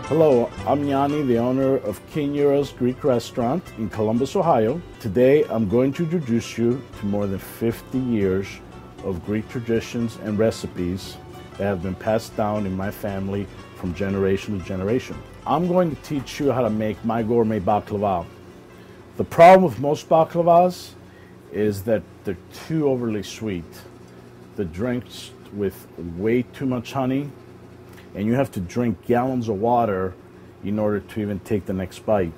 Hello, I'm Yanni, the owner of King Gyros Greek Restaurant in Columbus, Ohio. Today, I'm going to introduce you to more than 50 years of Greek traditions and recipes that have been passed down in my family from generation to generation. I'm going to teach you how to make my gourmet baklava. The problem with most baklavas is that they're too overly sweet. They're drinks with way too much honey, and you have to drink gallons of water in order to even take the next bite.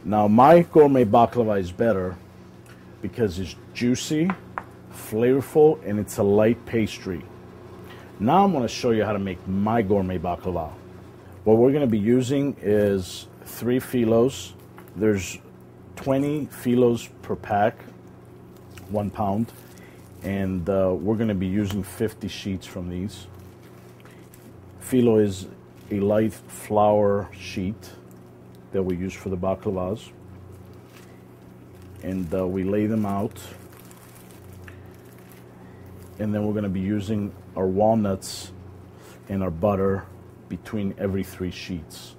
Now, my gourmet baklava is better because it's juicy, flavorful, and it's a light pastry. Now I'm going to show you how to make my gourmet baklava. What we're going to be using is 3 philos. There's 20 philos per pack, 1 pound, and we're going to be using 50 sheets from these. Phyllo is a light flour sheet that we use for the baklavas, and we lay them out, and then we're going to be using our walnuts and our butter between every 3 sheets.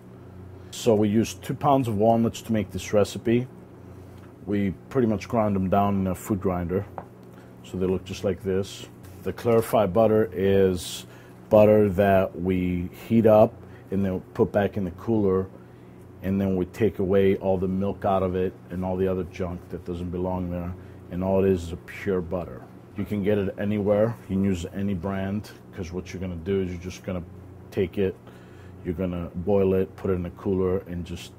So we use 2 pounds of walnuts to make this recipe. We pretty much grind them down in a food grinder, so they look just like this. The clarified butter is butter that we heat up and then put back in the cooler, and then we take away all the milk out of it and all the other junk that doesn't belong there, and all it is a pure butter. You can get it anywhere. You can use any brand, because what you're going to do is you're just going to take it, you're going to boil it, put it in a cooler, and just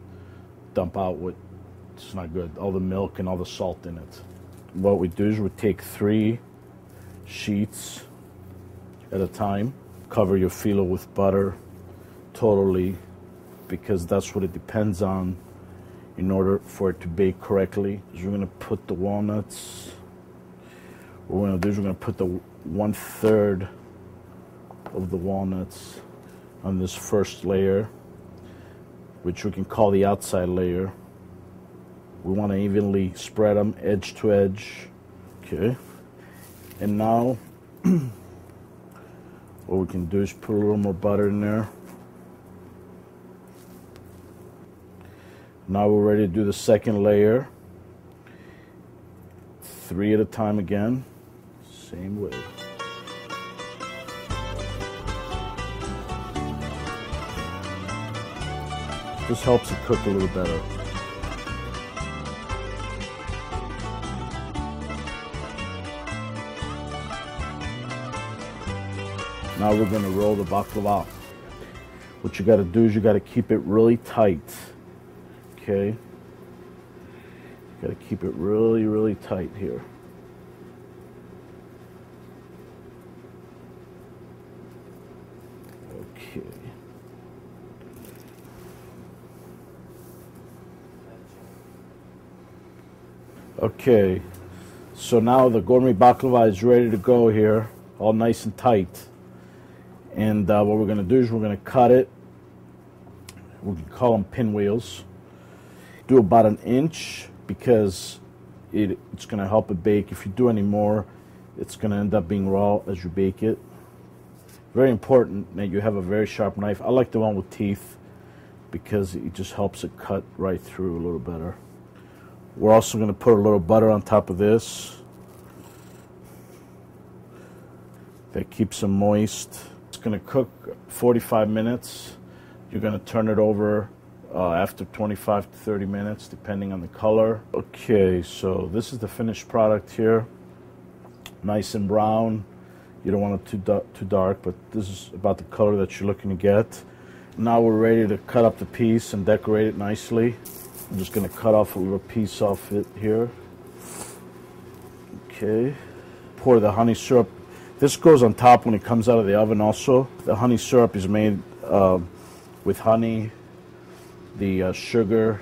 dump out what's not good, all the milk and all the salt in it. What we do is we take 3 sheets at a time. Cover your phyllo with butter totally, because that's what it depends on in order for it to bake correctly. So we're going to put the walnuts, what we're going to do is we're going to put the 1/3 of the walnuts on this first layer, which we can call the outside layer. We want to evenly spread them edge to edge. Okay, and now what we can do is put a little more butter in there. Now we're ready to do the second layer. 3 at a time again, same way. This helps it cook a little better. Now we're going to roll the baklava. What you got to do is you got to keep it really tight. Okay? You got to keep it really, really tight here. Okay. Okay. So now the gourmet baklava is ready to go here, all nice and tight. And what we're going to do is we're going to cut it. We can call them pinwheels. Do about 1 inch, because it's going to help it bake. If you do any more, it's going to end up being raw as you bake it. Very important that you have a very sharp knife. I like the one with teeth because it just helps it cut right through a little better. We're also going to put a little butter on top of this. That keeps them moist. It's going to cook 45 minutes. You're going to turn it over after 25 to 30 minutes, depending on the color. Okay, so this is the finished product here. Nice and brown. You don't want it too dark, but this is about the color that you're looking to get. Now we're ready to cut up the piece and decorate it nicely. I'm just going to cut off a little piece off it here. Okay. Pour the honey syrup. This goes on top when it comes out of the oven also. The honey syrup is made with honey, the sugar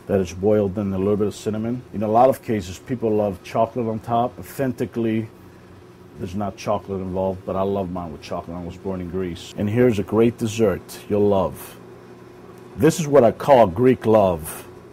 that is boiled, and a little bit of cinnamon. In a lot of cases, people love chocolate on top. Authentically, there's not chocolate involved, but I love mine with chocolate. I was born in Greece. And here's a great dessert you'll love. This is what I call Greek love.